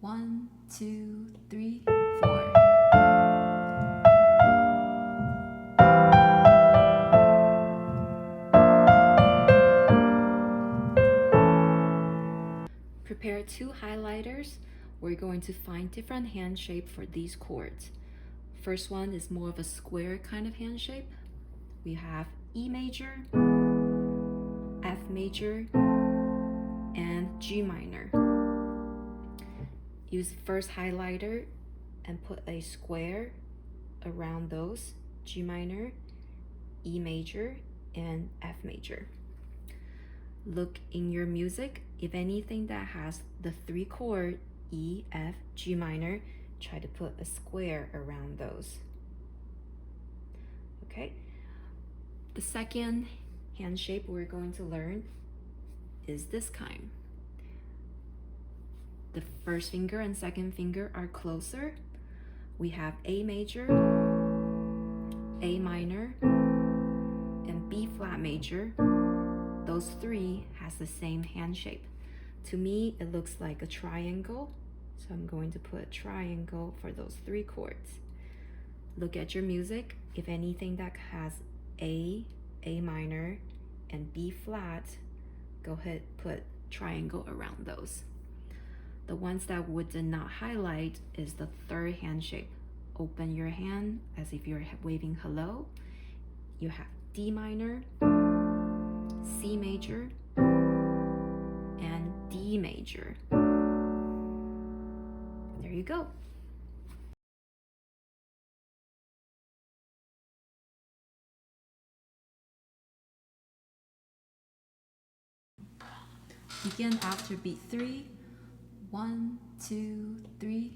1, 2, 3, 4. Prepare 2 highlighters. We're going to find different hand shape for these chords. First one is more of a square kind of hand shape. We have E major, F major, and G minor. Use first highlighter and put a square around those: G minor, E major, and F major. Look in your music. If anything that has the 3 chord E, F, G minor, try to put a square around those. Okay. The second hand shape we're going to learn is this kind. The first finger and second finger are closer. We have A major, A minor, and B flat major. Those 3 has the same hand shape. To me, it looks like a triangle, so I'm going to put a triangle for those 3 chords. Look at your music. If anything that has A minor, and B flat, go ahead, put triangle around those. The ones that we did not highlight is the third hand shape. Open your hand as if you're waving hello. You have D minor, C major, and D major. There you go. Begin after beat 3. 1, 2, 3.